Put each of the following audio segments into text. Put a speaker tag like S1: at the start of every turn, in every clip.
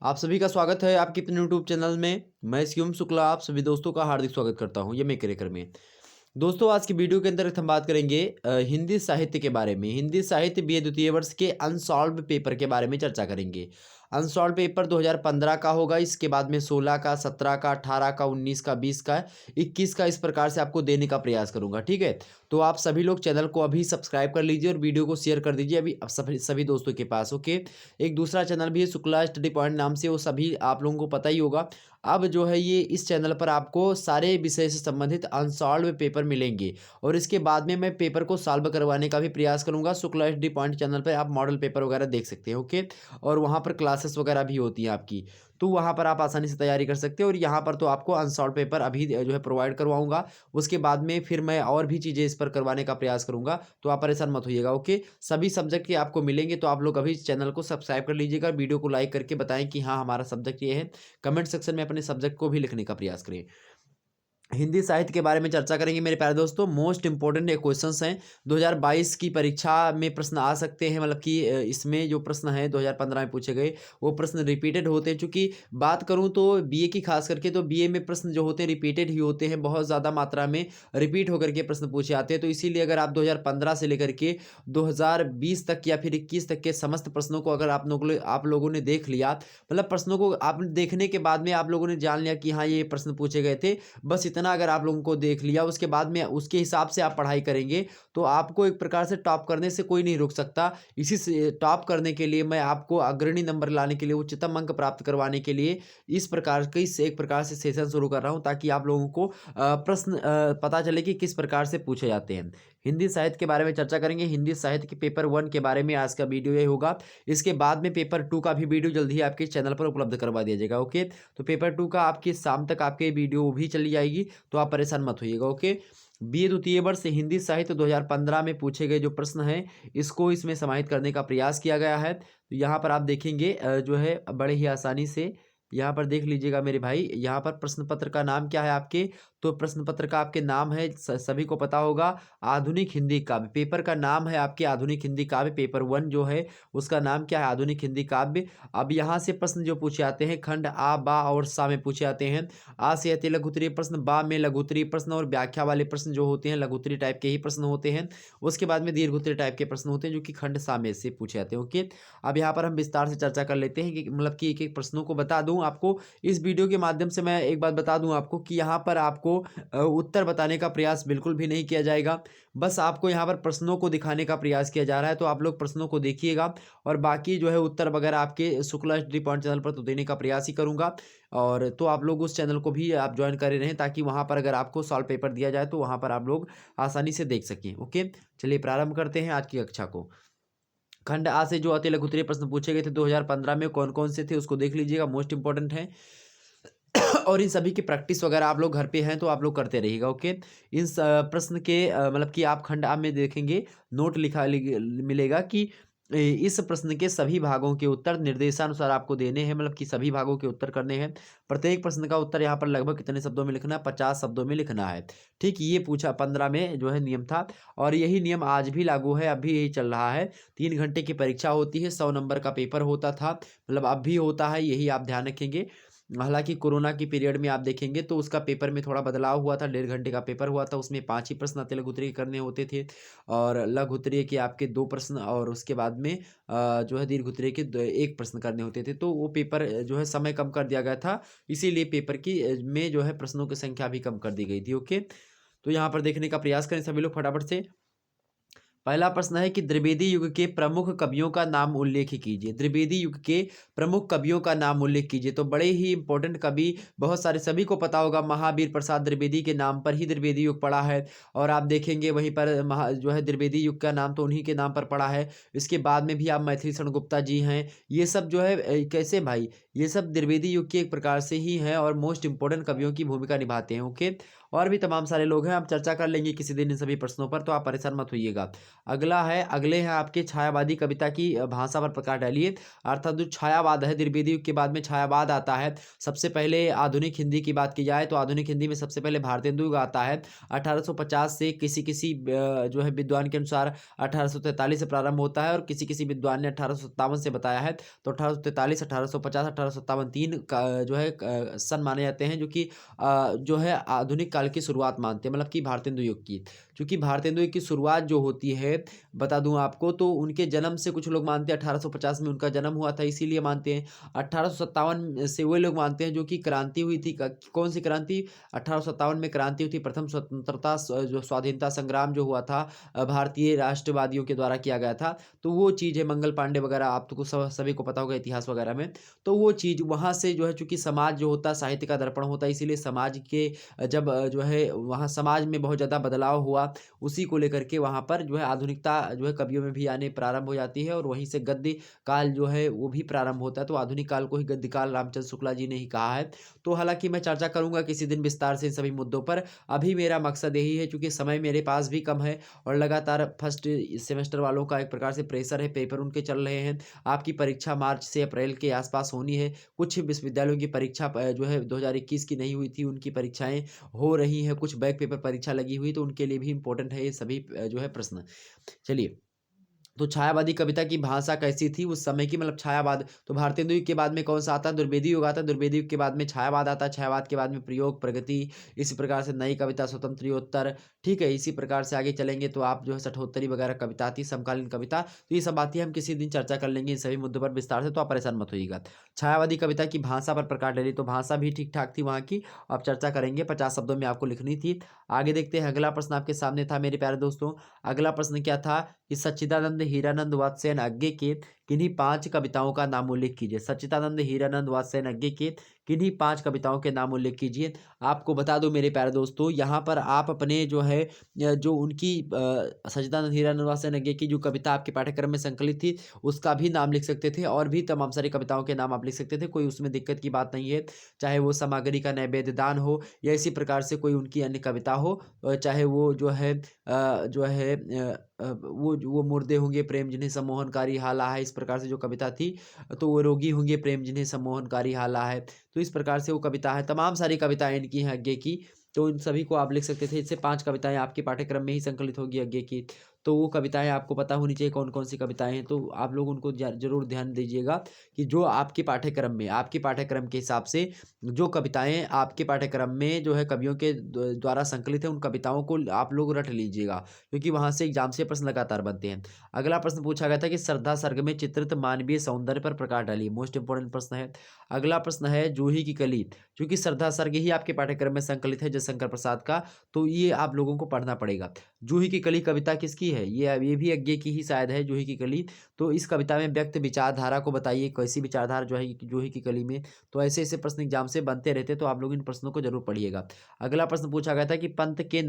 S1: आप सभी का स्वागत है आपके अपने यूट्यूब चैनल में। मैं शिवम शुक्ला आप सभी दोस्तों का हार्दिक स्वागत करता हूं ये मैं कार्यक्रम में। दोस्तों आज की वीडियो के अंदर हम बात करेंगे हिंदी साहित्य के बारे में। हिंदी साहित्य बीए द्वितीय वर्ष के अनसॉल्व पेपर के बारे में चर्चा करेंगे। अनसॉल्व पेपर 2015 का होगा, इसके बाद में 16 का, 17 का, 18 का, 19 का, 20 का, 21 का, इस प्रकार से आपको देने का प्रयास करूंगा। ठीक है, तो आप सभी लोग चैनल को अभी सब्सक्राइब कर लीजिए और वीडियो को शेयर कर दीजिए अभी सभी सभी दोस्तों के पास। ओके, एक दूसरा चैनल भी है शुक्ला स्टडी पॉइंट नाम से, वो सभी आप लोगों को पता ही होगा। अब जो है ये इस चैनल पर आपको सारे विषय से संबंधित अनसॉल्व पेपर मिलेंगे और इसके बाद में मैं पेपर को सॉल्व करवाने का भी प्रयास करूंगा। Shukla H D point channel पर आप मॉडल पेपर वगैरह देख सकते हैं। ओके, और वहाँ पर क्लासेस वगैरह भी होती हैं आपकी, तो वहाँ पर आप आसानी से तैयारी कर सकते हैं। और यहाँ पर तो आपको अनसॉल्व पेपर अभी जो है प्रोवाइड करवाऊंगा, उसके बाद में फिर मैं और भी चीज़ें इस पर करवाने का प्रयास करूंगा, तो आप परेशान मत होइएगा। ओके, सभी सब्जेक्ट के आपको मिलेंगे, तो आप लोग अभी चैनल को सब्सक्राइब कर लीजिएगा, वीडियो को लाइक करके बताएं कि हाँ हमारा सब्जेक्ट ये है। कमेंट सेक्शन में अपने सब्जेक्ट को भी लिखने का प्रयास करें। हिंदी साहित्य के बारे में चर्चा करेंगे मेरे प्यारे दोस्तों। मोस्ट इंपॉर्टेंट क्वेश्चंस हैं, 2022 की परीक्षा में प्रश्न आ सकते हैं, मतलब कि इसमें जो प्रश्न है 2015 में पूछे गए वो प्रश्न रिपीटेड होते हैं। चूंकि बात करूं तो बीए की खास करके, तो बीए में प्रश्न जो होते हैं रिपीटेड ही होते हैं, बहुत ज़्यादा मात्रा में रिपीट होकर के प्रश्न पूछे आते हैं। तो इसीलिए अगर आप 2015 से लेकर के 2020 तक या फिर 21 तक के समस्त प्रश्नों को अगर आप लोगों ने देख लिया, मतलब प्रश्नों को आप देखने के बाद में आप लोगों ने जान लिया कि हाँ ये प्रश्न पूछे गए थे, बस इतना अगर आप लोगों को देख लिया, उसके बाद में उसके हिसाब से आप पढ़ाई करेंगे तो आपको एक प्रकार से टॉप करने से कोई नहीं रोक सकता। इसी से टॉप करने के लिए, मैं आपको अग्रणी नंबर लाने के लिए, उच्चतम अंक प्राप्त करवाने के लिए इस प्रकार के एक प्रकार से सेशन शुरू कर रहा हूं, ताकि आप लोगों को प्रश्न पता चले कि किस प्रकार से पूछे जाते हैं। हिंदी साहित्य के बारे में चर्चा करेंगे। हिंदी साहित्य के पेपर 1 के बारे में आज का वीडियो ये होगा। इसके बाद में पेपर 2 का भी वीडियो जल्दी ही आपके चैनल पर उपलब्ध करवा दिया जाएगा। ओके, तो पेपर 2 का आपकी शाम तक आपके वीडियो भी चली जाएगी, तो आप परेशान मत होइएगा। ओके, बीए द्वितीय वर्ष हिंदी साहित्य 2015 में पूछे गए जो प्रश्न हैं, इसको इसमें समाहित करने का प्रयास किया गया है। तो यहाँ पर आप देखेंगे जो है बड़े ही आसानी से यहाँ पर देख लीजिएगा मेरे भाई। यहाँ पर प्रश्न पत्र का नाम क्या है आपके, तो प्रश्न पत्र का आपके नाम है, सभी को पता होगा, आधुनिक हिंदी काव्य। पेपर का नाम है आपके आधुनिक हिंदी काव्य। पेपर 1 जो है उसका नाम क्या है, आधुनिक हिंदी काव्य। अब यहाँ से प्रश्न जो पूछे आते हैं, खंड आ, बा और सा में पूछे आते हैं। आ से आते लघुत्तरीय प्रश्न, बा में लघुत्तरीय प्रश्न और व्याख्या वाले प्रश्न जो होते हैं लघुत्तरीय टाइप के ही प्रश्न होते हैं। उसके बाद में दीर्घोत्तरीय टाइप के प्रश्न होते हैं जो कि खंड सा में से पूछे जाते हैं। ओके, अब यहाँ पर हम विस्तार से चर्चा कर लेते हैं कि मतलब कि एक एक प्रश्नों को बता दूं आपको। इस वीडियो के माध्यम से मैं एक बात बता दूं आपको कि यहाँ पर आपको उत्तर बताने का प्रयास बिल्कुल भी नहीं किया जाएगा, बस आपको यहाँ पर प्रश्नों को दिखाने का प्रयास किया जा रहा है। तो आप लोग प्रश्नों को देखिएगा और बाकी जो है उत्तर वगैरह आपके शुक्ला स्टडी पॉइंट चैनल पर तो देने का प्रयास ही करूंगा। और तो आप लोग उस चैनल को भी आप ज्वाइन करे रहें, ताकि वहाँ पर अगर आपको सॉल्व पेपर दिया जाए तो वहाँ पर आप लोग आसानी से देख सकें। ओके, चलिए प्रारंभ करते हैं आज की कक्षा को। खंड आ से जो अति लघुत्तरीय प्रश्न पूछे गए थे 2015 में, कौन कौन से थे उसको देख लीजिएगा, मोस्ट इंपॉर्टेंट है। और इन सभी की प्रैक्टिस वगैरह आप लोग घर पे हैं तो आप लोग करते रहिएगा। ओके, इन प्रश्न के मतलब कि आप खंड आ में देखेंगे, नोट मिलेगा कि इस प्रश्न के सभी भागों के उत्तर निर्देशानुसार आपको देने हैं, मतलब कि सभी भागों के उत्तर करने हैं। प्रत्येक प्रश्न का उत्तर यहाँ पर लगभग कितने शब्दों में लिखना है, 50 शब्दों में लिखना है। ठीक, ये पूछा 15 में जो है नियम था, और यही नियम आज भी लागू है, अभी यही चल रहा है। 3 घंटे की परीक्षा होती है, 100 नंबर का पेपर होता था, मतलब अब भी होता है, यही आप ध्यान रखेंगे। हालांकि कोरोना की पीरियड में आप देखेंगे तो उसका पेपर में थोड़ा बदलाव हुआ था, 1.5 घंटे का पेपर हुआ था, उसमें 5 ही प्रश्न अति लघु उत्तरीय करने होते थे और लघु उत्तरीय के आपके 2 प्रश्न और उसके बाद में जो है दीर्घ उत्तरीय के 1 प्रश्न करने होते थे। तो वो पेपर जो है समय कम कर दिया गया था, इसीलिए पेपर की में जो है प्रश्नों की संख्या भी कम कर दी गई थी। ओके, तो यहाँ पर देखने का प्रयास करें सभी लोग फटाफट से। पहला प्रश्न है कि द्विवेदी युग के प्रमुख कवियों का नाम उल्लेख कीजिए। द्विवेदी युग के प्रमुख कवियों का नाम उल्लेख कीजिए, तो बड़े ही इंपॉर्टेंट कवि, बहुत सारे सभी को पता होगा, महावीर प्रसाद द्विवेदी के नाम पर ही द्विवेदी युग पड़ा है। और आप देखेंगे वहीं पर जो है द्विवेदी युग का नाम तो उन्हीं के नाम पर पड़ा है। इसके बाद में भी आप मैथिली शरण गुप्ता जी हैं, ये सब जो है कैसे भाई, ये सब द्विवेदी युग के एक प्रकार से ही हैं और मोस्ट इंपॉर्टेंट कवियों की भूमिका निभाते हैं। ओके, और भी तमाम सारे लोग हैं, हम चर्चा कर लेंगे किसी दिन इन सभी प्रश्नों पर, तो आप परेशान मत होइएगा। अगले हैं आपके छायावादी कविता की भाषा पर प्रकाश डालिए। अर्थात जो छायावाद है, द्विवेदी युग के बाद में छायावाद आता है। सबसे पहले आधुनिक हिंदी की बात की जाए तो आधुनिक हिंदी में सबसे पहले भारतेंदु युग आता है 1850 से। किसी जो है विद्वान के अनुसार 1843 से प्रारंभ होता है, और किसी विद्वान ने 1857 से बताया है। तो 1843, 1850, 1857 तीन जो है सन माने जाते हैं, जो कि जो है आधुनिक काल की शुरुआत मानते हैं, मतलब कि भारतेंदु युग की। क्योंकि भारतेंदु युग की शुरुआत जो होती है, बता दूं आपको, तो उनके जन्म से कुछ लोग मानते हैं 1850 में उनका जन्म हुआ था, इसीलिए मानते हैं। 1857 से वे लोग मानते हैं जो कि क्रांति हुई थी। कौन सी क्रांति? 1857 में क्रांति हुई थी, प्रथम स्वतंत्रता जो स्वाधीनता संग्राम जो हुआ था भारतीय राष्ट्रवादियों के द्वारा किया गया था। तो वो चीज़ है, मंगल पांडे वगैरह, आप तो सभी को पता होगा इतिहास वगैरह में। तो वो चीज़ वहाँ से जो है, चूंकि समाज जो होता है साहित्य का दर्पण होता है, इसीलिए समाज के जब जो है वहाँ समाज में बहुत ज़्यादा बदलाव हुआ, उसी को लेकर के वहाँ पर जो है आधुनिकता जो है कवियों में भी आने प्रारंभ हो जाती है, और वहीं से गद्य काल जो है वो भी प्रारंभ होता है। तो आधुनिक काल को ही गद्य काल रामचंद्र शुक्ला जी ने ही कहा है। तो हालांकि मैं चर्चा करूंगा किसी दिन विस्तार से इन सभी मुद्दों पर। अभी मेरा मकसद यही है, चूंकि समय मेरे पास भी कम है और लगातार फर्स्ट सेमेस्टर वालों का एक प्रकार से प्रेशर है, पेपर उनके चल रहे हैं। आपकी परीक्षा मार्च से अप्रैल के आसपास होनी है। कुछ विश्वविद्यालयों की परीक्षा जो है 2021 की नहीं हुई थी, उनकी परीक्षाएं हो रही हैं। कुछ बैक पेपर परीक्षा लगी हुई, तो उनके लिए भी इंपॉर्टेंट है ये सभी जो है प्रश्न। चलिए, तो छायावादी कविता की भाषा कैसी थी उस समय की, मतलब छायावाद। तो भारतेंदु युग के बाद में कौन सा आता है? द्विवेदी युग आता है। द्विवेदी युग के बाद में छायावाद आता है। छायावाद के बाद में प्रयोग, प्रगति, इसी प्रकार से नई कविता, स्वतंत्रोत्तर। ठीक है, इसी प्रकार से आगे चलेंगे तो आप जो है सठोत्तरी वगैरह कविता आती, समकालीन कविता। तो ये सब बातें हम किसी दिन चर्चा कर लेंगे इन सभी मुद्दों पर विस्तार से, तो आप परेशान मत होइएगा। छायावादी कविता की भाषा पर प्रकाश डाली, तो भाषा भी ठीक ठाक थी वहाँ की। अब चर्चा करेंगे, 50 शब्दों में आपको लिखनी थी। आगे देखते हैं, अगला प्रश्न आपके सामने था मेरे प्यारे दोस्तों। अगला प्रश्न क्या था कि सच्चिदानंद हीरानंद वात्स्ययन अज्ञे के किन्हीं 5 कविताओं का नाम उल्लेख कीजिए। सच्चिदानंद हीरानंद वात्स्ययन अज्ञे के किन्हीं 5 कविताओं के नाम उल्लेख कीजिए। आपको बता दूं मेरे प्यारे दोस्तों, यहाँ पर आप अपने जो है जो उनकी सच्चिदानंद हीरानंद वात्स्ययन अज्ञे की जो कविता आपके पाठ्यक्रम में संकलित थी, उसका भी नाम लिख सकते थे, और भी तमाम सारी कविताओं के नाम आप लिख सकते थे। कोई उसमें दिक्कत की बात नहीं है। चाहे वो समागरी का नैवेद्य दान हो, या इसी प्रकार से कोई उनकी अन्य कविता हो, चाहे वो वो मुर्दे होंगे प्रेम जिन्हें सम्मोहनकारी हाला है, इस प्रकार से जो कविता थी। तो वो रोगी होंगे प्रेम जिन्हें सम्मोहनकारी हाला है, तो इस प्रकार से वो कविता है। तमाम सारी कविताएं इनकी हैं अज्ञे की, तो इन सभी को आप लिख सकते थे। इससे 5 कविताएं आपके पाठ्यक्रम में ही संकलित होगी अज्ञे की। तो वो कविताएं आपको पता होनी चाहिए कौन कौन सी कविताएं हैं, तो आप लोग उनको जरूर ध्यान दीजिएगा कि जो आपके पाठ्यक्रम के हिसाब से जो कविताएं आपके पाठ्यक्रम में जो है कवियों के द्वारा संकलित है, उन कविताओं को आप लोग रट लीजिएगा, क्योंकि वहां से एग्जाम से प्रश्न लगातार बनते हैं। अगला प्रश्न पूछा गया था कि श्रद्धा सर्ग में चित्रित मानवीय सौंदर्य पर प्रकाश डालिए। मोस्ट इंपोर्टेंट प्रश्न है। अगला प्रश्न है जूही की कली, क्योंकि श्रद्धा सर्ग ही आपके पाठ्यक्रम में संकलित है जयशंकर प्रसाद का, तो ये आप लोगों को पढ़ना पड़ेगा। जूही की कली कविता किसकी है? ये भी अज्ञे की ही शायद है, जूही की कली। तो इस कविता में व्यक्त विचारधारा को बताइए, कैसी विचारधारा जो है जूही की कली में। तो ऐसे ऐसे प्रश्न एग्जाम से बनते रहते, तो आप लोग इन प्रश्नों को जरूर पढ़िएगा। अगला प्रश्न पूछा गया था कि पंत के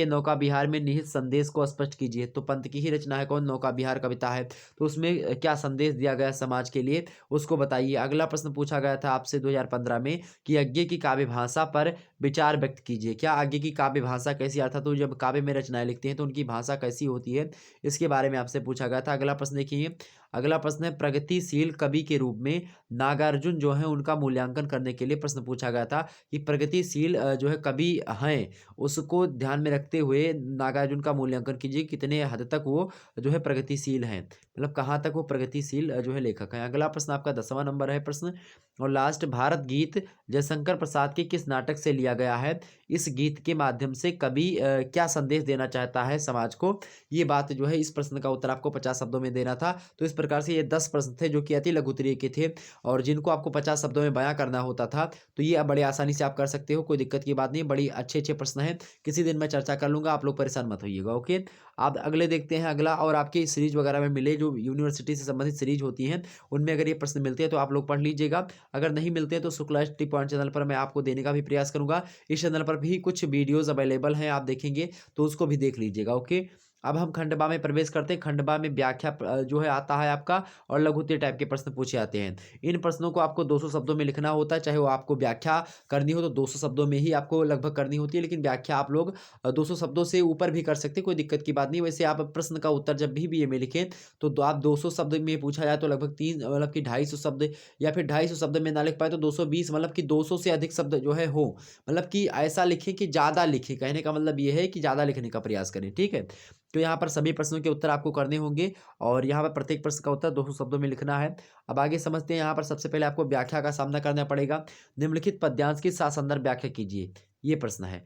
S1: नौका विहार में निहित संदेश को स्पष्ट कीजिए। तो पंत की ही रचना है, कौन? नौका विहार कविता है। तो उसमें क्या संदेश दिया गया समाज के लिए, उसको बताइए। अगला प्रश्न पूछा गया था आपसे 2015 में कि अज्ञे की काव्य भाषा पर विचार व्यक्त कीजिए। क्या अज्ञे की काव्य भाषा कैसी, अर्थात तो जब काव्य में रचनाएं लिखते हैं तो उनकी भाषा कैसी होती है, इसके बारे में आपसे पूछा गया था। अगला प्रश्न देखिए, अगला प्रश्न है प्रगतिशील कवि के रूप में नागार्जुन जो है उनका मूल्यांकन करने के लिए प्रश्न पूछा गया था कि प्रगतिशील जो है कवि हैं, उसको ध्यान में रखते हुए नागार्जुन का मूल्यांकन कीजिए, कितने हद तक वो जो है प्रगतिशील हैं, मतलब कहाँ तक वो प्रगतिशील जो है लेखक हैं। अगला प्रश्न आपका 10वां नंबर है प्रश्न और लास्ट, भारत गीत जयशंकर प्रसाद के किस नाटक से लिया गया है? इस गीत के माध्यम से कवि क्या संदेश देना चाहता है समाज को, ये बात जो है, इस प्रश्न का उत्तर आपको 50 शब्दों में देना था। तो इस प्रकार से ये 10 प्रश्न थे जो कि अति लघु तरीके के थे और जिनको आपको 50 शब्दों में बयां करना होता था। तो ये बड़े आसानी से आप कर सकते हो, कोई दिक्कत की बात नहीं, बड़ी अच्छे अच्छे प्रश्न हैं। किसी दिन मैं चर्चा कर लूंगा, आप लोग परेशान मत होइएगा। ओके, आप अगले देखते हैं अगला। और आपकी सीरीज वगैरह में मिले जो यूनिवर्सिटी से संबंधित सीरीज होती हैं, उनमें अगर ये प्रश्न मिलते हैं तो आप लोग पढ़ लीजिएगा। अगर नहीं मिलते हैं तो शुक्ला टी पॉइंट चैनल पर मैं आपको देने का भी प्रयास करूंगा। इस चैनल पर भी कुछ वीडियोस अवेलेबल हैं, आप देखेंगे तो उसको भी देख लीजिएगा। ओके, अब हम खंडवा में प्रवेश करते हैं। खंडवा में व्याख्या जो है आता है आपका, और लघु उत्तरीय टाइप के प्रश्न पूछे जाते हैं। इन प्रश्नों को आपको 200 शब्दों में लिखना होता है। चाहे वो आपको व्याख्या करनी हो तो 200 शब्दों में ही आपको लगभग करनी होती है, लेकिन व्याख्या आप लोग 200 शब्दों से ऊपर भी कर सकते हैं, कोई दिक्कत की बात नहीं। वैसे आप प्रश्न का उत्तर जब भी ये में लिखें तो आप 200 शब्द में पूछा जाए तो लगभग 3 मतलब कि 250 शब्द, या फिर 250 शब्द में ना लिख पाए तो 220, मतलब कि 200 से अधिक शब्द जो है हो, मतलब कि ऐसा लिखें कि ज़्यादा लिखें। कहने का मतलब ये है कि ज़्यादा लिखने का प्रयास करें, ठीक है। तो यहाँ पर सभी प्रश्नों के उत्तर आपको करने होंगे, और यहाँ पर प्रत्येक प्रश्न का उत्तर 200 शब्दों में लिखना है। अब आगे समझते हैं। यहाँ पर सबसे पहले आपको व्याख्या का सामना करना पड़ेगा। निम्नलिखित पद्यांश की ससंदर्भ व्याख्या कीजिए, ये प्रश्न है।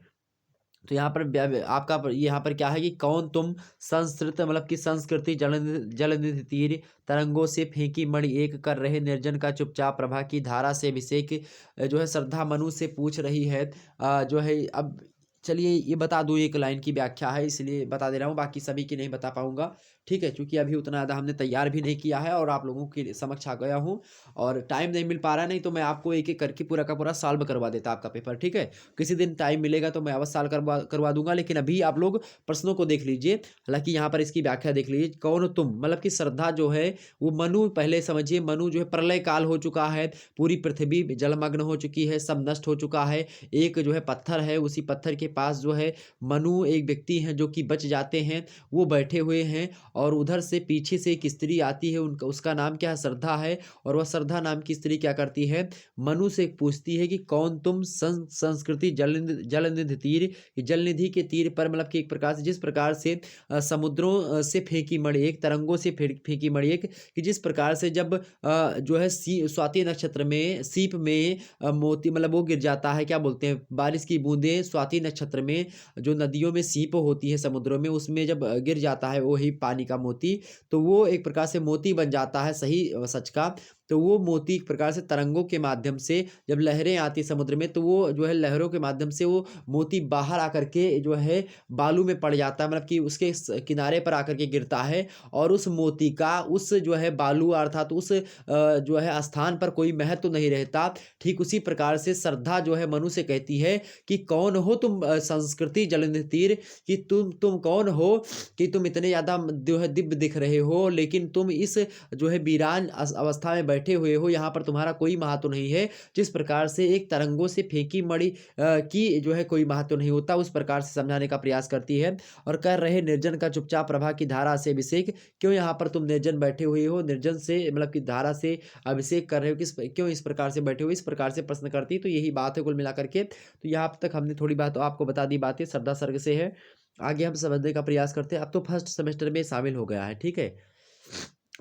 S1: तो यहाँ पर आपका यहाँ पर क्या है कि कौन तुम संस्कृत मतलब कि संस्कृति जलनिधि तीर तरंगों से फेंकी मणि एक कर रहे निर्जन का चुपचाप प्रभा की धारा से अभिषेक जो है श्रद्धा मनु से पूछ रही है। जो है अब चलिए ये बता दूं, एक लाइन की व्याख्या है इसलिए बता दे रहा हूँ, बाकी सभी की नहीं बता पाऊंगा, ठीक है, क्योंकि अभी उतना ज़्यादा हमने तैयार भी नहीं किया है और आप लोगों के समक्ष आ गया हूँ, और टाइम नहीं मिल पा रहा है। नहीं तो मैं आपको एक एक करके पूरा का पूरा सॉल्व करवा देता आपका पेपर, ठीक है। किसी दिन टाइम मिलेगा तो मैं अवश्य सॉल्व करवा दूंगा, लेकिन अभी आप लोग प्रश्नों को देख लीजिए। हालांकि यहाँ पर इसकी व्याख्या देख लीजिए। कौन तुम मतलब कि श्रद्धा जो है वो मनु, पहले समझिए मनु जो है प्रलय काल हो चुका है, पूरी पृथ्वी जलमग्न हो चुकी है, सब नष्ट हो चुका है। एक जो है पत्थर है, उसी पत्थर के पास जो है मनु एक व्यक्ति है जो कि बच जाते हैं, वो बैठे हुए हैं, और उधर से पीछे से एक स्त्री आती है, उनका उसका नाम क्या है, श्रद्धा है। और वह श्रद्धा नाम की स्त्री क्या करती है, मनु से पूछती है कि कौन तुम संस्कृति जलनिधि तीर, जलनिधि के तीर पर मतलब कि एक प्रकार से जिस प्रकार से समुद्रों से फेंकी मणि एक, तरंगों से फेंकी मणि एक, कि जिस प्रकार से जब जो है स्वाति नक्षत्र में सीप में मोती मतलब वो गिर जाता है, क्या बोलते हैं, बारिश की बूंदें स्वाति नक्षत्र में जो नदियों में सीप होती है समुद्रों में, उसमें जब गिर जाता है वही पानी का मोती, तो वो एक प्रकार से मोती बन जाता है, सही सच का। तो वो मोती एक प्रकार से तरंगों के माध्यम से जब लहरें आती समुद्र में, तो वो जो है लहरों के माध्यम से वो मोती बाहर आकर के जो है बालू में पड़ जाता है, मतलब कि उसके किनारे पर आकर के गिरता है, और उस मोती का उस जो है बालू अर्थात उस जो है स्थान पर कोई महत्व नहीं रहता। ठीक उसी प्रकार से श्रद्धा जो है मनु से कहती है कि कौन हो तुम संस्कृति जलनिधि तीर, कि तुम कौन हो कि तुम इतने ज़्यादा जो है दिव्य दिख रहे हो, लेकिन तुम इस जो है वीरान अवस्था में बैठे हुए हो, यहाँ पर तुम्हारा कोई महत्व नहीं है। जिस प्रकार से एक तरंगों से फेंकी मणि की जो है कोई महत्व नहीं होता, उस प्रकार से समझाने का प्रयास करती है। और कर रहे निर्जन का चुपचाप प्रभा की धारा से अभिषेक, क्यों यहाँ पर तुम निर्जन बैठे हुए हो, निर्जन से मतलब कि धारा से अभिषेक कर रहे हो, क्यों इस प्रकार से बैठे हो, इस प्रकार से प्रश्न करती है। तो यही बात है कुल मिलाकर के। तो यहाँ तक हमने थोड़ी बात आपको बता दी, बातें श्रद्धा सर्ग से है। आगे हम समझने का प्रयास करते हैं। अब तो फर्स्ट सेमेस्टर में शामिल हो गया है, ठीक है।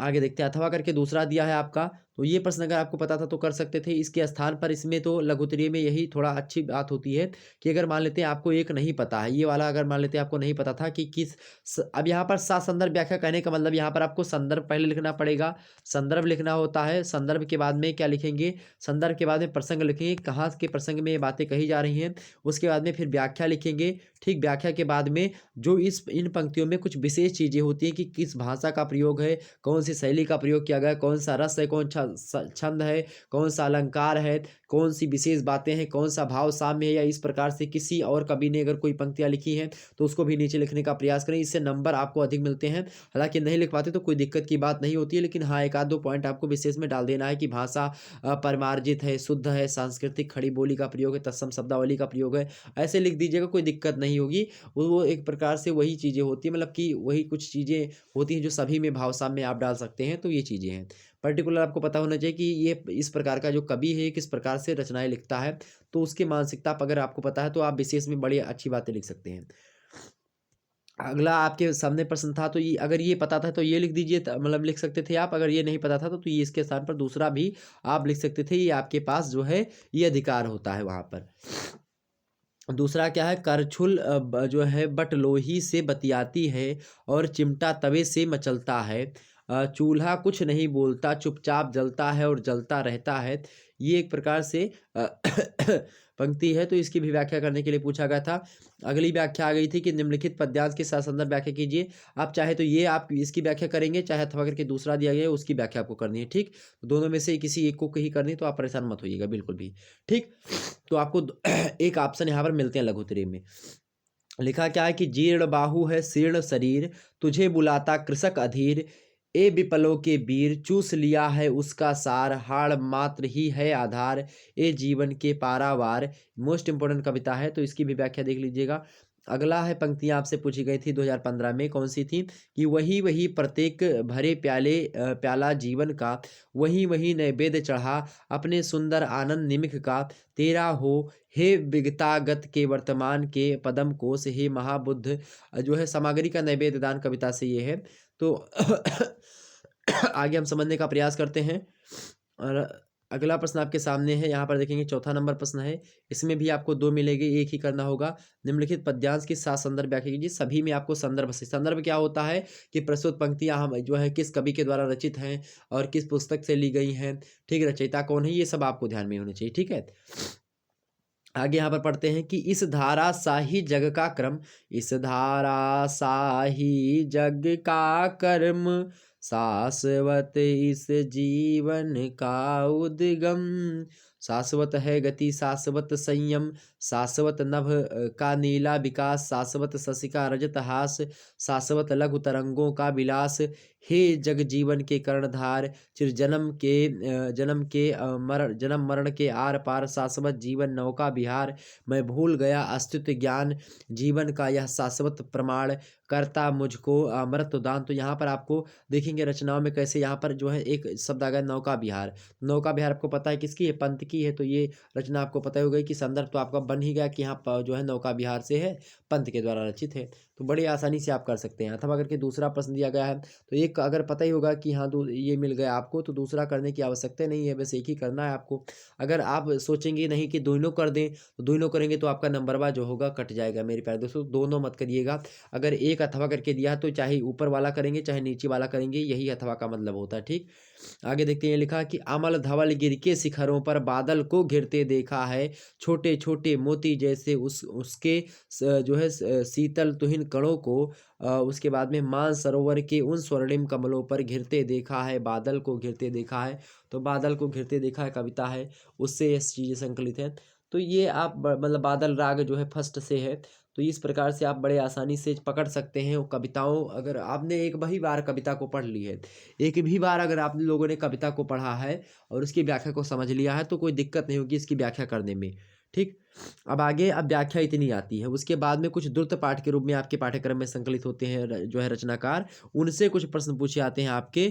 S1: आगे देखते हैं। अथवा करके दूसरा दिया है आपका, तो ये प्रश्न अगर आपको पता था तो कर सकते थे। इसके स्थान पर इसमें तो लघुत्तरीय में यही थोड़ा अच्छी बात होती है कि अगर मान लेते हैं आपको एक नहीं पता है, ये वाला अगर मान लेते हैं आपको नहीं पता था कि अब यहाँ पर संदर्भ व्याख्या कहने का मतलब यहाँ पर आपको संदर्भ पहले लिखना पड़ेगा, संदर्भ लिखना होता है। संदर्भ के बाद में क्या लिखेंगे, संदर्भ के बाद में प्रसंग लिखेंगे, कहाँ के प्रसंग में ये बातें कही जा रही हैं। उसके बाद में फिर व्याख्या लिखेंगे, ठीक। व्याख्या के बाद में जो इन पंक्तियों में कुछ विशेष चीज़ें होती हैं कि किस भाषा का प्रयोग है, कौन सी शैली का प्रयोग किया गया, कौन सा रस है, कौन छंद है, कौन सा अलंकार है, कौन सी विशेष बातें हैं, कौन सा भाव साम्य है, या इस प्रकार से किसी और कवि ने अगर कोई पंक्तियां लिखी हैं तो उसको भी नीचे लिखने का प्रयास करें। इससे नंबर आपको अधिक मिलते हैं। हालांकि नहीं लिख पाते तो कोई दिक्कत की बात नहीं होती है, लेकिन हाँ एक आध दो पॉइंट आपको विशेष में डाल देना है कि भाषा परिमार्जित है, शुद्ध है, सांस्कृतिक खड़ी बोली का प्रयोग है, तत्सम शब्दावली का प्रयोग है, ऐसे लिख दीजिएगा, कोई दिक्कत नहीं होगी। वो एक प्रकार से वही चीज़ें होती है, मतलब कि वही कुछ चीज़ें होती हैं जो सभी में भाव साम्य आप डाल सकते हैं। तो ये चीज़ें हैं। पर्टिकुलर आपको पता होना चाहिए कि ये इस प्रकार का जो कवि है किस प्रकार से रचनाएं लिखता है, तो उसकी मानसिकता अगर आपको पता है तो आप विशेष में बड़ी अच्छी बातें लिख सकते हैं। अगला आपके सामने प्रश्न था, तो ये अगर ये पता था तो ये लिख दीजिए, मतलब लिख सकते थे आप। अगर ये नहीं पता था तो ये इसके स्थान पर दूसरा भी आप लिख सकते थे। ये आपके पास जो है ये अधिकार होता है वहाँ पर। दूसरा क्या है, करछुल जो है बटलोही से बतियाती है और चिमटा तवे से मचलता है, चूल्हा कुछ नहीं बोलता चुपचाप जलता है और जलता रहता है। ये एक प्रकार से पंक्ति है, तो इसकी भी व्याख्या करने के लिए पूछा गया था। अगली व्याख्या आ गई थी कि निम्नलिखित पद्यांश के साथ संदर्भ व्याख्या कीजिए। आप चाहे तो ये आप इसकी व्याख्या करेंगे, चाहे अथवा करके दूसरा दिया गया है उसकी व्याख्या आपको करनी है, ठीक। दोनों में से किसी एक को ही करनी, तो आप परेशान मत होइएगा बिल्कुल भी, ठीक। तो आपको एक ऑप्शन यहाँ पर मिलते हैं लघुत्तरीय में। लिखा क्या है कि जीर्ण बाहु है शीर्ण शरीर, तुझे बुलाता कृषक अधीर, ए विपलों के वीर, चूस लिया है उसका सार, हाड़ मात्र ही है आधार, ए जीवन के पारावार। मोस्ट इंपोर्टेंट कविता है, तो इसकी भी व्याख्या देख लीजिएगा। अगला है, पंक्तियां आपसे पूछी गई थी 2015 में, कौन सी थी कि वही वही प्रत्येक भरे प्याले प्याला जीवन का, वही वही नैवेद्य चढ़ा अपने सुंदर आनंद निमिख का, तेरा हो हे विगतागत के वर्तमान के पदम कोश, हे महाबुद्ध। जो है सामग्री का नैवेद्य दान कविता से ये है। तो आगे हम समझने का प्रयास करते हैं। और अगला प्रश्न आपके सामने है, यहाँ पर देखेंगे चौथा नंबर प्रश्न है। इसमें भी आपको 2 मिलेंगे, एक ही करना होगा। निम्नलिखित पद्यांश की 7 संदर्भ व्याख्या कीजिए। सभी में आपको संदर्भ से, संदर्भ क्या होता है कि प्रस्तुत पंक्तियाँ हम जो है किस कवि के द्वारा रचित हैं और किस पुस्तक से ली गई हैं, ठीक, रचयिता कौन है, ये सब आपको ध्यान में होने चाहिए, ठीक है। आगे यहाँ पर पढ़ते हैं कि इस धारा साही जग का क्रम, इस धारा साही जग का कर्म, शाश्वत इस जीवन का उद्गम, शाश्वत है गति शाश्वत संयम, शाश्वत नभ का नीला विकास, शाश्वत शशि का रजत हास, शाश्वत लघु तरंगों का विलास, हे जग जीवन के कर्णधार, चिर जन्म के मरण जन्म मरण के आर पार, शाश्वत जीवन नौका विहार, मैं भूल गया अस्तित्व ज्ञान, जीवन का यह शाश्वत प्रमाण, करता मुझको अमृत दान। तो यहाँ पर आपको देखेंगे रचनाओं में कैसे यहाँ पर जो है एक शब्द आ गया नौका विहार। नौका विहार आपको पता है किसकी है, पंत की है। तो ये रचना आपको पता हो गई कि संदर्भ तो आपका बन ही गया कि यहाँ पर जो है नौका विहार से है, पंत के द्वारा रचित है। तो बड़ी आसानी से आप कर सकते हैं। अथवा अगर के दूसरा प्रश्न दिया गया है तो एक अगर पता ही होगा कि हाँ ये मिल गया आपको, तो दूसरा करने की आवश्यकता नहीं है, बस एक ही करना है आपको। अगर आप सोचेंगे नहीं कि दोनों कर दें तो दोनों करेंगे तो आपका नंबरवा जो होगा कट जाएगा। मेरे प्यारे दोस्तों, दोनों मत करिएगा। अगर एक अथवा करके दिया तो चाहे ऊपर वाला करेंगे चाहे नीचे वाला करेंगे, यही अथवा का मतलब होता है, ठीक। आगे देखते हैं, लिखा कि अमल धवल गिर के शिखरों पर बादल को घिरते देखा है, छोटे छोटे मोती जैसे उसके जो है शीतल तुहिन कणों को, उसके बाद में मान सरोवर के उन स्वर्णिम कमलों पर घिरते देखा है, बादल को घिरते देखा है। तो बादल को घिरते देखा है कविता है, उससे ये चीज़ें संकलित है। तो ये आप मतलब बादल राग जो है फर्स्ट से है। तो इस प्रकार से आप बड़े आसानी से पकड़ सकते हैं कविताओं। अगर आपने एक भी बार कविता को पढ़ ली है, एक भी बार अगर आप लोगों ने कविता को पढ़ा है और उसकी व्याख्या को समझ लिया है, तो कोई दिक्कत नहीं होगी इसकी व्याख्या करने में, ठीक। अब आगे अब व्याख्या इतनी आती है, उसके बाद में कुछ द्रुत पाठ के रूप में आपके पाठ्यक्रम में संकलित होते हैं जो है रचनाकार, उनसे कुछ प्रश्न पूछे आते हैं आपके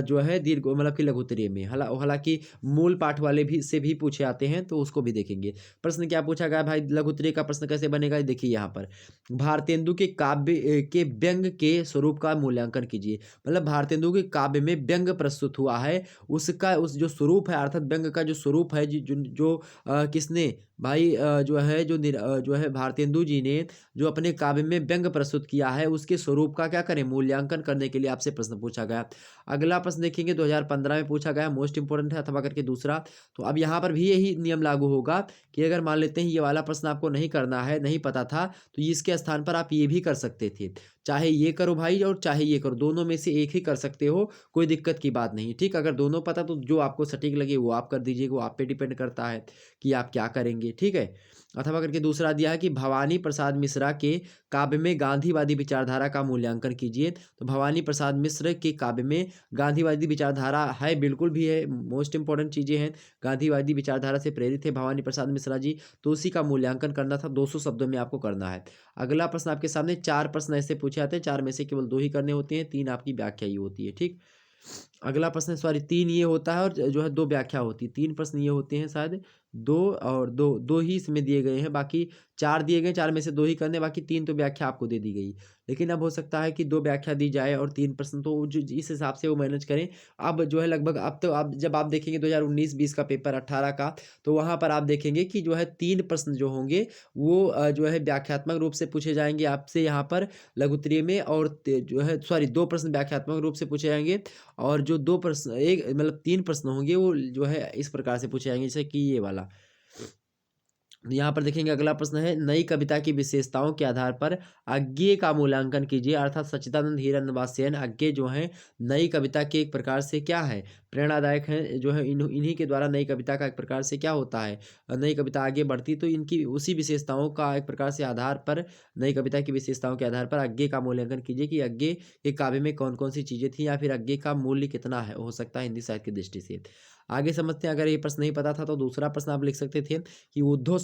S1: जो है दीर्घ मतलब कि लघुत्तरीय में। हालांकि मूल पाठ वाले भी से भी पूछे आते हैं, तो उसको भी देखेंगे। प्रश्न क्या पूछा गया भाई, लघुत्तरीय का प्रश्न कैसे बनेगा, देखिए यहाँ पर भारतेंदु के काव्य के व्यंग के स्वरूप का मूल्यांकन कीजिए। मतलब भारतेंदु के काव्य में व्यंग प्रस्तुत हुआ है, उसका उस जो स्वरूप है अर्थात व्यंग का जो स्वरूप है जो किसने भाई जो है भारतेंदु जी ने जो अपने काव्य में व्यंग प्रस्तुत किया है, उसके स्वरूप का क्या करें मूल्यांकन करने के लिए आपसे प्रश्न पूछा गया। अगला प्रश्न देखेंगे 2015 में पूछा गया, मोस्ट इंपोर्टेंट है अथवा करके दूसरा। तो अब यहाँ पर भी यही नियम लागू होगा कि अगर मान लेते हैं ये वाला प्रश्न आपको नहीं करना है, नहीं पता था, तो इसके स्थान पर आप ये भी कर सकते थे। चाहे ये करो भाई और चाहे ये करो, दोनों में से एक ही कर सकते हो, कोई दिक्कत की बात नहीं, ठीक। अगर दोनों पता तो जो आपको सटीक लगे वो आप कर दीजिएगा, वो आप पे डिपेंड करता है कि आप क्या करेंगे, ठीक है। अथवा करके दूसरा दिया है कि भवानी प्रसाद मिश्रा के काव्य में गांधीवादी विचारधारा का मूल्यांकन कीजिए। तो भवानी प्रसाद मिश्र के काव्य में गांधीवादी विचारधारा है, बिल्कुल भी है, मोस्ट इंपॉर्टेंट चीज़ें हैं, गांधीवादी विचारधारा से प्रेरित है भवानी प्रसाद मिश्रा जी। तो उसी का मूल्यांकन करना था, 200 शब्दों में आपको करना है। अगला प्रश्न आपके सामने 4 प्रश्न ऐसे पूछे जाते हैं, 4 में से केवल 2 ही करने होते हैं, 3 आपकी व्याख्या ही होती है, ठीक। अगला प्रश्न सॉरी 3 ये होता है और जो है 2 व्याख्या होती है। 3 प्रश्न ये होते हैं शायद, 2 और 2 ही इसमें दिए गए हैं, बाकी 4 दिए गए, 4 में से 2 ही करने, बाकी 3 तो व्याख्या आपको दे दी गई। लेकिन अब हो सकता है कि 2 व्याख्या दी जाए और 3 प्रश्न, तो जो इस हिसाब से वो मैनेज करें। अब जो है लगभग अब तो आप जब आप देखेंगे 2019-20 का पेपर 18 का, तो वहाँ पर आप देखेंगे कि जो है 3 प्रश्न जो होंगे वो जो है व्याख्यात्मक रूप से पूछे जाएंगे आपसे यहाँ पर लघुत्तरीय में, और जो है सॉरी 2 प्रश्न व्याख्यात्मक रूप से पूछे जाएंगे, और जो 2 प्रश्न एक मतलब 3 प्रश्न होंगे वो जो है इस प्रकार से पूछे जाएंगे, जैसे कि ये वाला। यहाँ पर देखेंगे अगला प्रश्न है, नई कविता की विशेषताओं के आधार पर अज्ञेय का मूल्यांकन कीजिए। अर्थात सच्चिदानंद हीरानंद सेन अज्ञेय जो है नई कविता के एक प्रकार से क्या है, प्रेरणादायक है, जो है इन्हीं के द्वारा नई कविता का एक प्रकार से क्या होता है, नई कविता आगे बढ़ती, तो इनकी उसी विशेषताओं का एक प्रकार से आधार पर, नई कविता की विशेषताओं के आधार पर अज्ञेय का मूल्यांकन कीजिए कि अज्ञेय के काव्य में कौन कौन सी चीज़ें थी, या फिर अज्ञेय का मूल्य कितना है हो सकता है हिंदी साहित्य की दृष्टि से। आगे समझते हैं, अगर ये प्रश्न नहीं पता था तो दूसरा प्रश्न आप लिख सकते थे कि उद्धव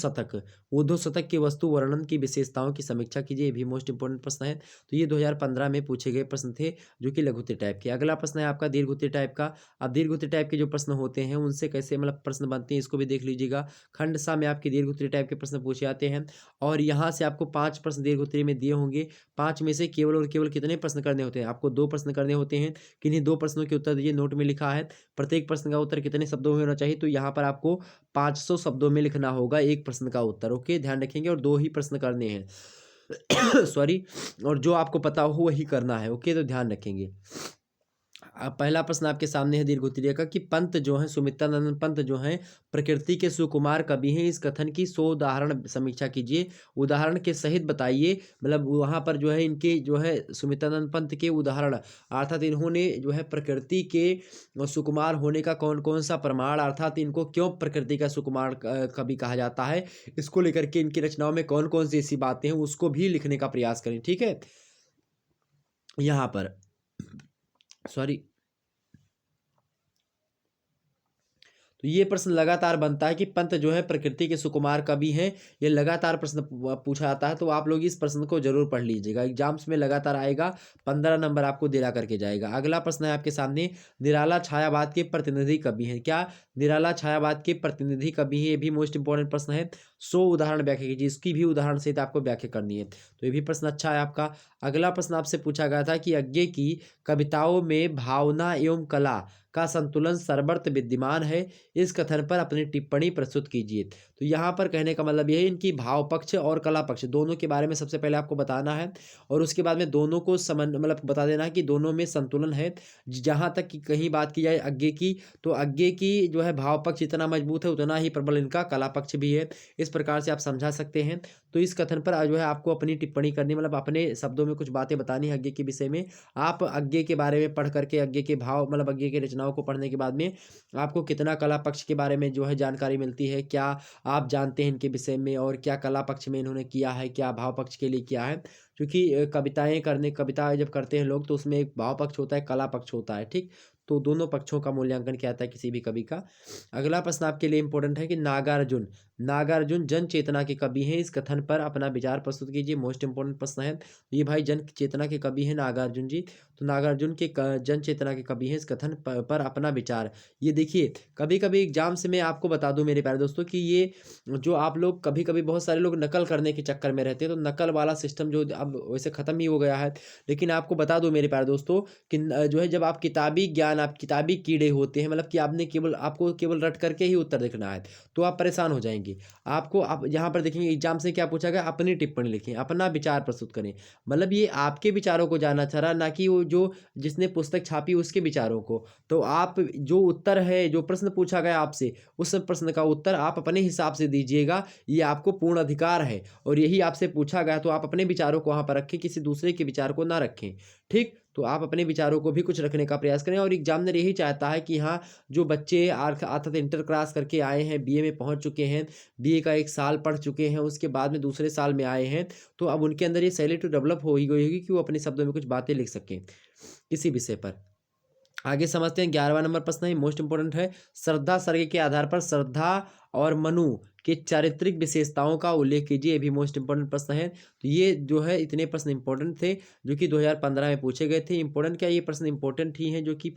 S1: शतक की वस्तु वर्णन की विशेषताओं की समीक्षा कीजिए। ये भी मोस्ट इंपोर्टेंट प्रश्न है। तो ये 2015 में पूछे गए प्रश्न थे, जो कि लघु उत्तरीय टाइप के। अगला प्रश्न है आपका दीर्घ उत्तरीय टाइप का। अब दीर्घ उत्तरीय टाइप के जो प्रश्न होते हैं उनसे कैसे मतलब प्रश्न बनते हैं, इसको भी देख लीजिएगा। खंड सा में आपके दीर्घ उत्तरीय टाइप के प्रश्न पूछे जाते हैं, और यहाँ से आपको 5 प्रश्न दीर्घ उत्तरीय में दिए होंगे। 5 में से केवल और केवल कितने प्रश्न करने होते हैं, आपको 2 प्रश्न करने होते हैं। किन्हीं 2 प्रश्नों के उत्तर दीजिए, नोट में लिखा है। प्रत्येक प्रश्न का उत्तर कितने शब्दों में होना चाहिए, तो यहाँ पर आपको 500 शब्दों में लिखना होगा एक प्रश्न का उत्तर। ओके, ध्यान रखेंगे, और 2 ही प्रश्न करने हैं सॉरी, और जो आपको पता हो वही करना है। ओके, तो ध्यान रखेंगे। अब पहला प्रश्न आपके सामने है दीर्घ उत्तरीय का, कि पंत जो है, सुमित्रानंद पंत जो है प्रकृति के सुकुमार कवि हैं। इस कथन की 100 उदाहरण समीक्षा कीजिए। उदाहरण के सहित बताइए, मतलब वहाँ पर जो है इनके जो है सुमित्रानंद पंत के उदाहरण, अर्थात इन्होंने जो है प्रकृति के सुकुमार होने का कौन कौन सा प्रमाण, अर्थात इनको क्यों प्रकृति का सुकुमार कवि कहा जाता है, इसको लेकर के इनकी रचनाओं में कौन कौन सी ऐसी बातें हैं, उसको भी लिखने का प्रयास करें। ठीक है, यहाँ पर सॉरी, तो ये प्रश्न लगातार बनता है कि पंत जो है प्रकृति के सुकुमार कवि हैं। ये लगातार प्रश्न पूछा जाता है, तो आप लोग इस प्रश्न को जरूर पढ़ लीजिएगा, एग्जाम्स में लगातार आएगा, 15 नंबर आपको दिला करके जाएगा। अगला प्रश्न है आपके सामने, निराला छायावाद के प्रतिनिधि कवि हैं। क्या निराला छायावाद के प्रतिनिधि कवि हैं, ये भी मोस्ट इंपॉर्टेंट प्रश्न है। 100 उदाहरण व्याख्या कीजिए, इसकी भी उदाहरण सहित आपको व्याख्या करनी है, तो ये भी प्रश्न अच्छा है आपका। अगला प्रश्न आपसे पूछा गया था कि अज्ञेय की कविताओं में भावना एवं कला का संतुलन सर्वत्र विद्यमान है। इस कथन पर अपनी टिप्पणी प्रस्तुत कीजिए। तो यहाँ पर कहने का मतलब यह है, इनकी भाव पक्ष और कला पक्ष दोनों के बारे में सबसे पहले आपको बताना है, और उसके बाद में दोनों को मतलब बता देना है कि दोनों में संतुलन है। जहाँ तक कि कहीं बात की जाए अज्ञेय की, तो अज्ञेय की जो है भाव पक्ष जितना मजबूत है उतना ही प्रबल इनका कला पक्ष भी है। इस प्रकार से आप समझा सकते हैं। तो इस कथन पर जो है आपको अपनी टिप्पणी करनी, मतलब अपने शब्दों में कुछ बातें बतानी है अज्ञेय के विषय में। आप अज्ञेय के बारे में पढ़ करके, अज्ञेय के भाव मतलब अज्ञेय की रचनाओं को पढ़ने के बाद में आपको कितना कला पक्ष के बारे में जो है जानकारी मिलती है, क्या आप जानते हैं इनके विषय में, और क्या कला पक्ष में इन्होंने किया है, क्या भाव पक्ष के लिए किया है। क्योंकि कविता जब करते हैं लोग, तो उसमें एक भाव पक्ष होता है, कला पक्ष होता है। ठीक, तो दोनों पक्षों का मूल्यांकन किया जाता है किसी भी कवि का। अगला प्रश्न आपके लिए इंपॉर्टेंट है कि नागार्जुन जन चेतना के कवि हैं। इस कथन पर अपना विचार प्रस्तुत कीजिए। मोस्ट इंपॉर्टेंट प्रश्न है, ये भाई जन चेतना के कवि हैं नागार्जुन जी। तो नागार्जुन के जन चेतना के कवि हैं, इस कथन पर अपना विचार। ये देखिए, कभी कभी एग्जाम्स में आपको बता दूं मेरे प्यारे दोस्तों, कि ये जो आप लोग कभी कभी बहुत सारे लोग नकल करने के चक्कर में रहते हैं, तो नकल वाला सिस्टम जो अब वैसे ख़त्म ही हो गया है। लेकिन आपको बता दूं मेरे प्यारे दोस्तों कि जो है जब आप किताबी ज्ञान, आप किताबी कीड़े होते हैं, मतलब कि आपको केवल रट करके ही उत्तर लिखना है, तो आप परेशान हो जाएंगे। आपको आप यहाँ पर देखेंगे एग्जाम से क्या पूछा गया, अपनी टिप्पणी लिखें, अपना विचार प्रस्तुत करें। मतलब ये आपके विचारों को जानना चाह रहा, ना कि वो जो जिसने पुस्तक छापी उसके विचारों को। तो आप जो उत्तर है, जो प्रश्न पूछा गया आपसे, उस प्रश्न का उत्तर आप अपने हिसाब से दीजिएगा। ये आपको पूर्ण अधिकार है, और यही आपसे पूछा गया, तो आप अपने विचारों को वहाँ पर रखें, किसी दूसरे के विचार को ना रखें। ठीक, तो आप अपने विचारों को भी कुछ रखने का प्रयास करें। और एग्जामिनर यही चाहता है कि हाँ, जो बच्चे अर्थात इंटर क्लास करके आए हैं, बीए में पहुंच चुके हैं, बीए का 1 साल पढ़ चुके हैं, उसके बाद में दूसरे साल में आए हैं, तो अब उनके अंदर ये शैली तो डेवलप हो ही गई होगी कि वो अपने शब्दों में कुछ बातें लिख सकें किसी विषय पर। आगे समझते हैं, 11वां नंबर प्रश्न है, मोस्ट इंपोर्टेंट है। श्रद्धा सर्ग के आधार पर श्रद्धा और मनु के चारित्रिक विशेषताओं का उल्लेख कीजिए। ये भी मोस्ट इंपोर्टेंट प्रश्न है। तो ये जो है इतने प्रश्न इंपॉर्टेंट थे जो कि 2015 में पूछे गए थे। इंपॉर्टेंट क्या, ये प्रश्न इंपॉर्टेंट ही हैं, जो कि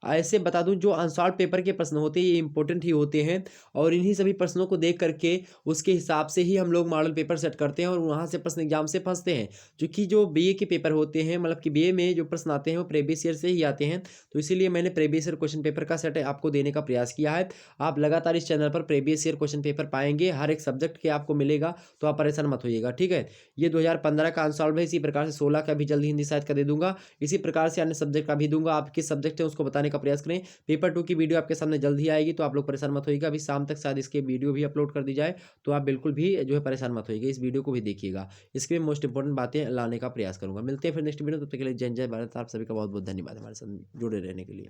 S1: ऐसे बता दूं, जो अनसॉल्व पेपर के प्रश्न होते हैं ये इंपॉर्टेंट ही होते हैं, और इन्हीं सभी प्रश्नों को देख करके उसके हिसाब से ही हम लोग मॉडल पेपर सेट करते हैं, और वहाँ से प्रश्न एग्जाम से फंसते हैं। क्योंकि जो बीए के पेपर होते हैं, मतलब कि बीए में जो प्रश्न आते हैं वो प्रीवियस ईयर से ही आते हैं, तो इसीलिए मैंने प्रीवियस ईयर क्वेश्चन पेपर का सेट आपको देने का प्रयास किया है। आप लगातार इस चैनल पर प्रीवियस ईयर क्वेश्चन पेपर पाएंगे, हर एक सब्जेक्ट के आपको मिलेगा, तो आप परेशान मत होइएगा। ठीक है, ये 2015 का अनसॉल्व है। इसी प्रकार से 16 का भी जल्दी हिंदी साहित्य का दे दूंगा। इसी प्रकार से अन्य सब्जेक्ट का भी दूंगा। आप किस सब्जेक्ट है उसको बताने का प्रयास करें। पेपर 2 की वीडियो आपके सामने जल्द ही आएगी, तो आप लोग परेशान मत होइएगा। अभी शाम तक शायद इसकी वीडियो भी अपलोड कर दी जाए, तो आप बिल्कुल भी जो है परेशान मत होइएगा। इस वीडियो को भी देखिएगा, इसके में मोस्ट इंपॉर्टेंट बातें लाने का प्रयास करूंगा। मिलते हैं फिर नेक्स्ट वीडियो, तब तक के लिए जय जय भारत। आप सभी का बहुत बहुत धन्यवाद हमारे साथ जुड़े रहने के लिए।